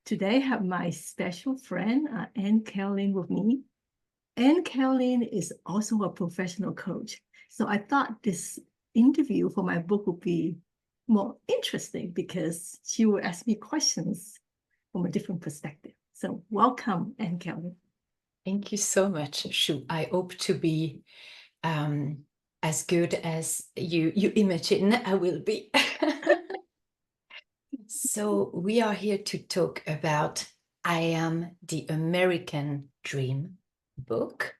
Today I have my special friend, Anne Caroline, with me. Anne Caroline is also a professional coach. So I thought this interview for my book would be more interesting because she will ask me questions from a different perspective. So welcome, Anne Caroline. Thank you so much, Shu. I hope to be as good as you imagine I will be. So we are here to talk about I Am the American Dream book.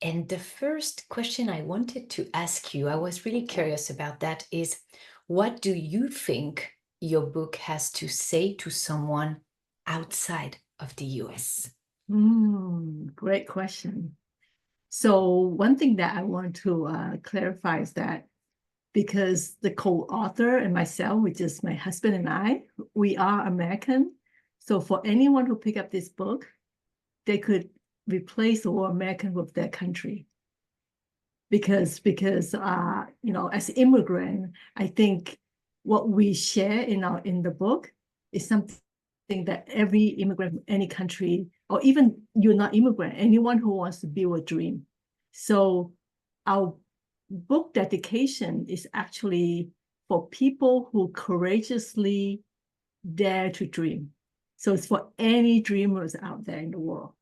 And the first question I wanted to ask you, I was really curious about that, is what do you think your book has to say to someone outside of the US? Great question. So one thing that I want to clarify is that because the co-author and myself, which is my husband and I, we are American. So for anyone who pick up this book, they could replace the word American with their country. Because as immigrant, I think what we share in the book is something that every immigrant from any country, or even you're not immigrant, anyone who wants to build a dream. So our book dedication is actually for people who courageously dare to dream. So it's for any dreamers out there in the world.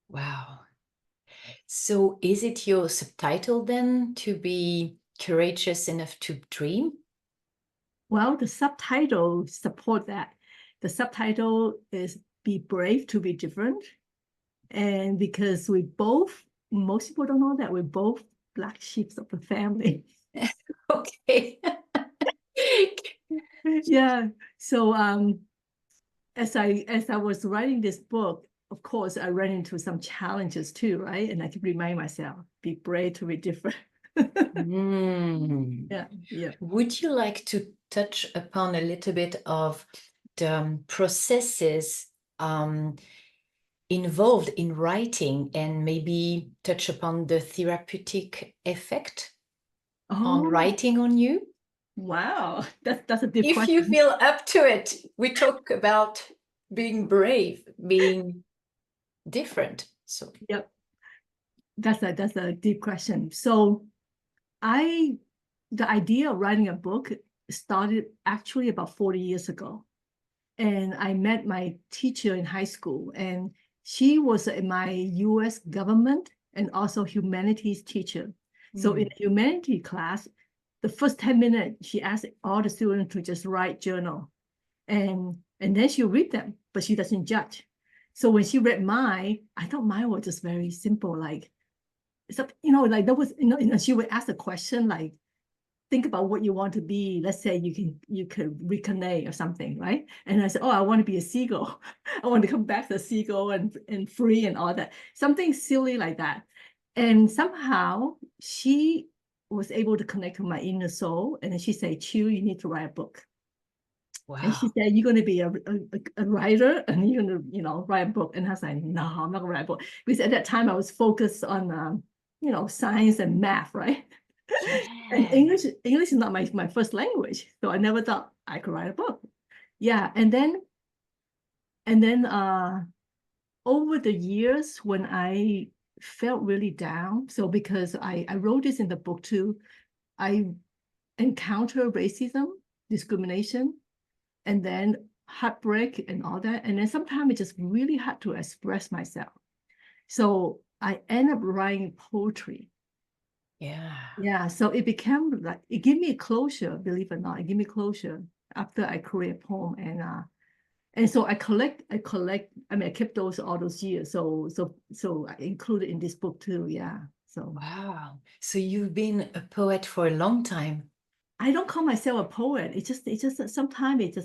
Wow. So is it your subtitle then, to be courageous enough to dream? Well, the subtitle support that. The subtitle is Be Brave to Be Different. And because most people don't know that we're both black sheep of the family. Okay. Yeah. So as I was writing this book, of course, I ran into some challenges too, right? And I keep reminding myself, be brave to be different. Yeah. Would you like to touch upon a little bit of the processes involved in writing, and maybe touch upon the therapeutic effect on writing on you? Wow, that's a deep If question. you feel up to it, we talk about being brave, being different. So Yep, that's a deep question. So the idea of writing a book started actually about 40 years ago. And I met my teacher in high school, and she was in my US government and also humanities teacher. So in the humanity class, the first 10 minutes, she asked all the students to just write journal. And then she'll read them, but she doesn't judge. So when she read mine, I thought mine was just very simple, like, so, like that was, she would ask a question like, think about what you want to be. Let's say you could reincarnate or something, right? And I said, oh, I want to be a seagull. I want to come back to a seagull and free and all that. Something silly like that. And somehow she was able to connect to my inner soul. And then she said, Chu, you need to write a book. wow. And she said, you're going to be a writer and you're going to, write a book. And I was like, no, I'm not going to write a book. Because at that time I was focused on, science and math, right? And English is not my first language, so I never thought I could write a book. Yeah, and then over the years when I felt really down, so because I wrote this in the book too, I encountered racism, discrimination, and then heartbreak and all that. And then sometimes it's just really hard to express myself. So I end up writing poetry. Yeah, so it became like, it gave me closure, believe it or not, it gave me closure after I create a poem. And so I kept those all those years. So I included in this book too. Yeah. So Wow. So you've been a poet for a long time. I don't call myself a poet. It's just that sometimes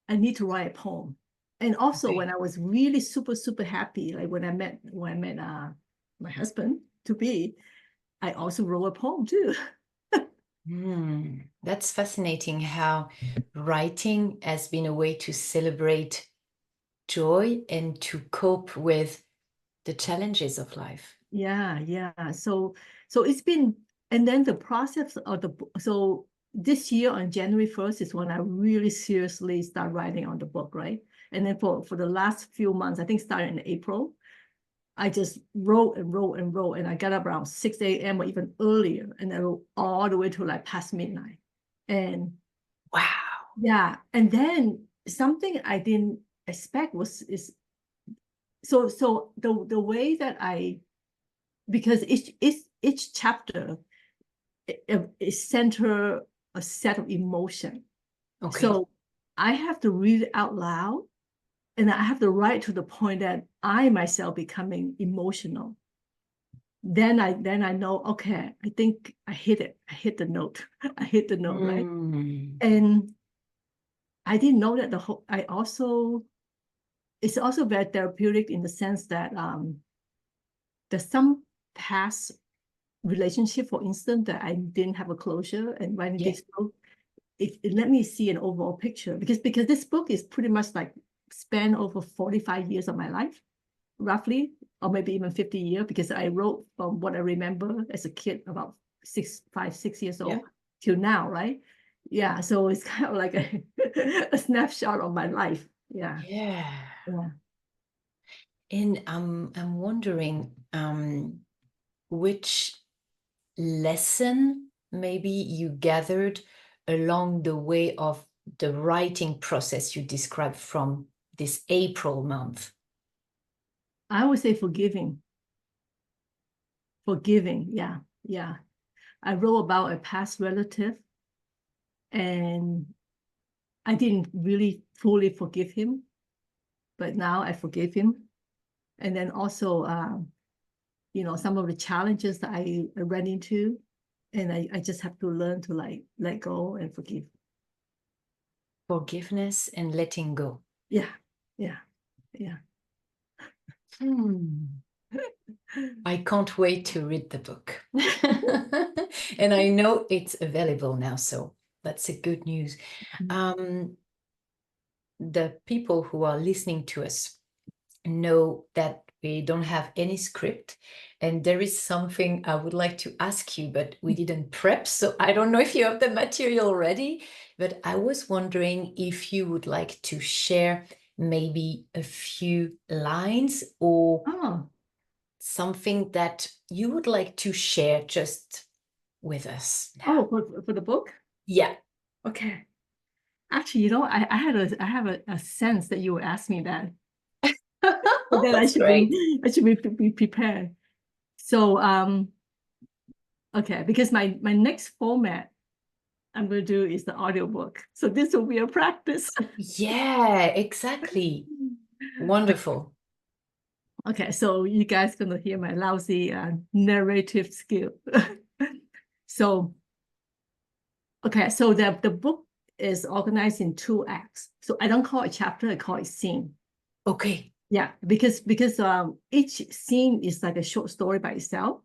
I need to write a poem. And also when I was really super, super happy, like when I met my husband to be, I also wrote a poem too. That's fascinating how writing has been a way to celebrate joy and to cope with the challenges of life. Yeah. So it's been, and then the process of so this year on January 1st is when I really seriously start writing on the book, right? And then for the last few months, I think starting in April, I just wrote and wrote and wrote, and I got up around 6 a.m. or even earlier, and I wrote all the way to like past midnight. And Wow. yeah, and then something I didn't expect is the way that because each chapter is center a set of emotion. Okay. So I have to read it out loud, and I have to write to the point that I myself becoming emotional. Then I know, okay, I think I hit it. I hit the note. I hit the note, right? And I didn't know that it's also very therapeutic in the sense that there's some past relationship, for instance, that I didn't have a closure, and writing this book, it let me see an overall picture, because this book is pretty much like span over 45 years of my life, roughly, or maybe even 50 years, because I wrote from what I remember as a kid, about 6 years old till now, right? Yeah, so it's kind of like a snapshot of my life. Yeah. And I'm wondering which lesson maybe you gathered along the way of the writing process you described from this April month. I would say forgiving. Yeah. I wrote about a past relative, and I didn't really fully forgive him, but now I forgave him. And then also, some of the challenges that I ran into, and I just have to learn to like let go and forgive. Forgiveness and letting go. Yeah. I can't wait to read the book. And I know it's available now, so that's a good news. The people who are listening to us know that we don't have any script, and there is something I would like to ask you, but we didn't prep, so I don't know if you have the material ready, but I was wondering if you would like to share maybe a few lines or something that you would like to share just with us now. For the book? Yeah. Okay. Actually, I have a sense that you will ask me that. So then I should be prepared. So okay, because my next format I'm going to do is the audiobook. So this will be a practice. Yeah, exactly. Wonderful. Okay, so you guys going to hear my lousy narrative skill. So, okay, so the book is organized in 2 acts. So I don't call it chapter, I call it scene. Okay. Yeah, because each scene is like a short story by itself.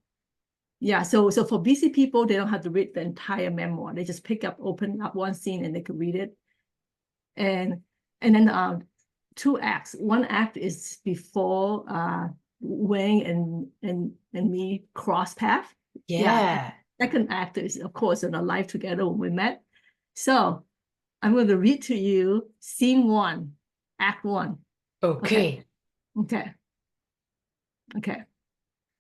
Yeah, so for busy people, they don't have to read the entire memoir. They just open up one scene and they could read it. And then 2 acts. One act is before Wang and me cross path. Yeah. Second act is, of course, in our life together when we met. So I'm going to read to you scene 1, act 1. Okay. Okay.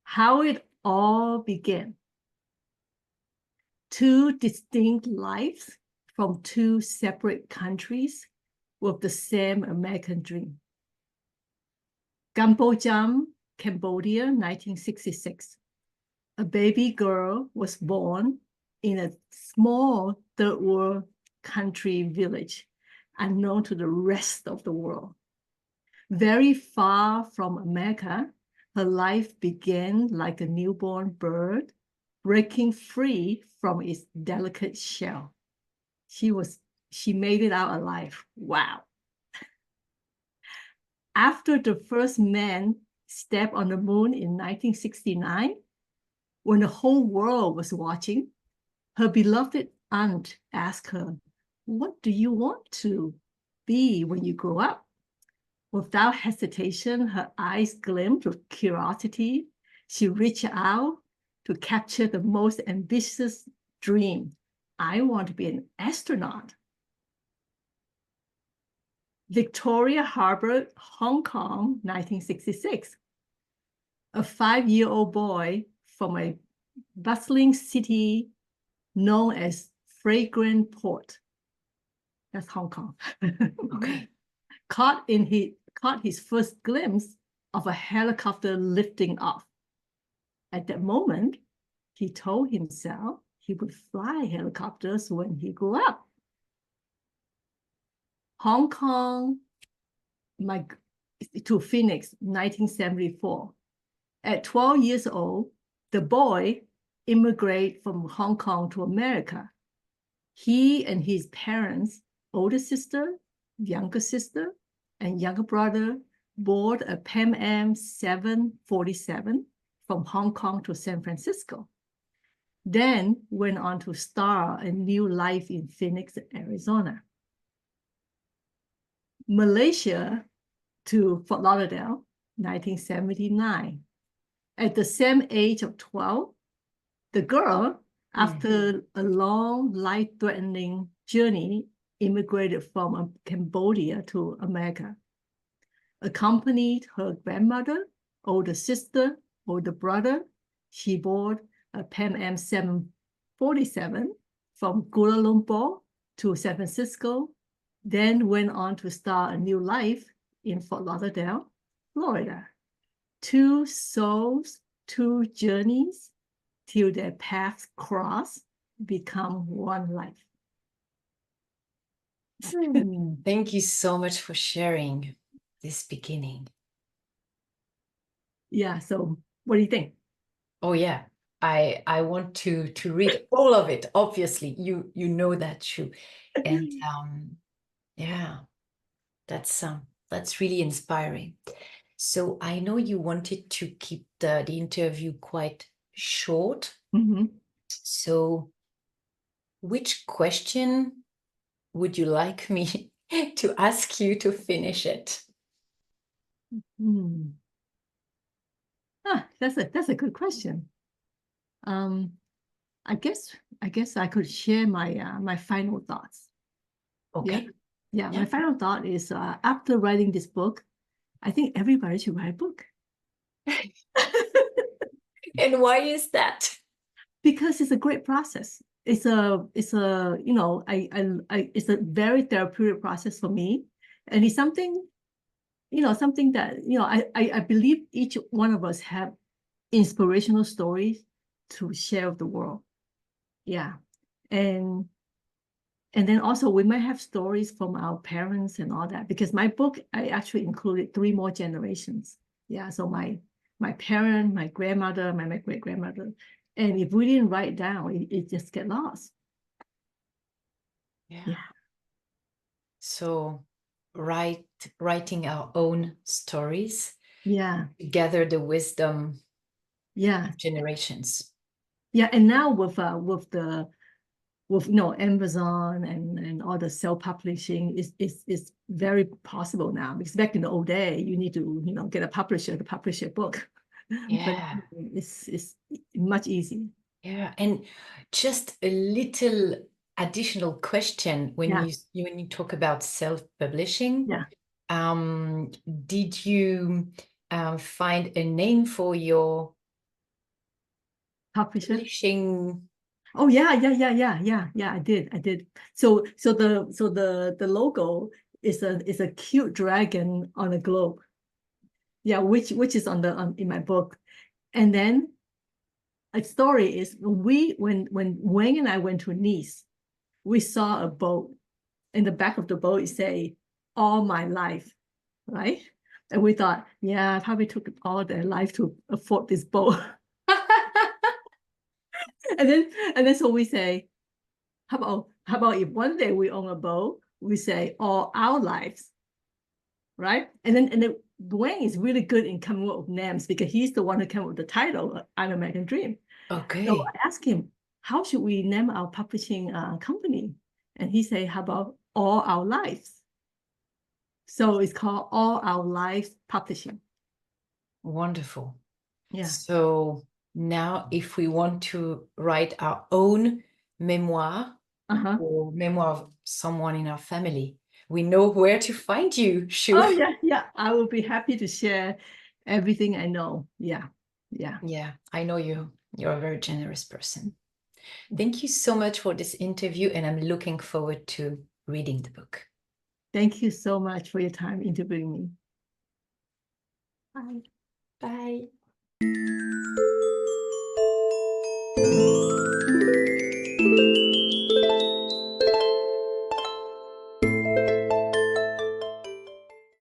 How it all began. 2 distinct lives from 2 separate countries with the same American dream. Kampojam, Cambodia, 1966. A baby girl was born in a small third world country village, unknown to the rest of the world. Very far from America, her life began like a newborn bird, breaking free from its delicate shell. She made it out alive. Wow. After the first man stepped on the moon in 1969, when the whole world was watching, her beloved aunt asked her, "What do you want to be when you grow up?" Without hesitation, her eyes gleamed with curiosity. She reached out to capture the most ambitious dream. I want to be an astronaut. Victoria Harbor, Hong Kong, 1966. A 5-year-old boy from a bustling city known as Fragrant Port. That's Hong Kong. Okay. caught his first glimpse of a helicopter lifting off. At that moment, he told himself he would fly helicopters when he grew up. Hong Kong, to Phoenix, 1974. At 12 years old, the boy immigrated from Hong Kong to America. He and his parents, older sister, younger sister, and younger brother board a Pan Am 747 from Hong Kong to San Francisco. Then went on to start a new life in Phoenix, Arizona. Malaysia to Fort Lauderdale, 1979. At the same age of 12, the girl, after a long, life-threatening journey, immigrated from Cambodia to America. Accompanied her grandmother, older sister, older brother, she boarded a Pan Am 747 from Kuala Lumpur to San Francisco, then went on to start a new life in Fort Lauderdale, Florida. 2 souls, 2 journeys, till their paths cross, become one life. Thank you so much for sharing this beginning. Yeah, so what do you think? Oh yeah, I want to read all of it. Obviously, you know that too, and yeah, that's really inspiring. So I know you wanted to keep the interview quite short. Mm-hmm. So which question would you like me to ask you to finish it? That's a good question. I guess I could share my final thoughts. Okay. Yeah. My final thought is after writing this book, I think everybody should write a book. And why is that? Because it's a great process. It's a you know it's a very therapeutic process for me, and it's something something that I believe each one of us have inspirational stories to share with the world. Yeah, and then also we might have stories from our parents and all that, because my book, I actually included 3 more generations. Yeah, so my parent, my grandmother, my great grandmother, and if we didn't write down, it just get lost. Yeah. So writing our own stories, Yeah. gather the wisdom Yeah. of generations. Yeah, and now with Amazon and all the self-publishing is very possible now, because back in the old day you need to get a publisher to publish your book. Yeah. But it's much easier. Yeah, and just a little additional question when you talk about self-publishing. Yeah. Did you find a name for your publishing? Oh yeah, I did. So the logo is a cute dragon on a globe. Yeah, which is in my book. And then a story is when Wayne and I went to Nice, we saw a boat. In the back of the boat, it say "All my life," right? And we thought, yeah, probably took all their life to afford this boat. and then so we say, how about if one day we own a boat, we say all our lives, right? And then Dwayne is really good in coming up with names, because he's the one who came up with the title, An American Dream. Okay. So I asked him, how should we name our publishing company? And he said, how about All Our Lives? So it's called All Our Lives Publishing. Wonderful. Yeah. So now if we want to write our own memoir or memoir of someone in our family, we know where to find you, Shu. Oh, yeah, yeah. I will be happy to share everything I know. Yeah, yeah. Yeah, I know you're a very generous person. Thank you so much for this interview, and I'm looking forward to reading the book. Thank you so much for your time interviewing me. Bye. Bye.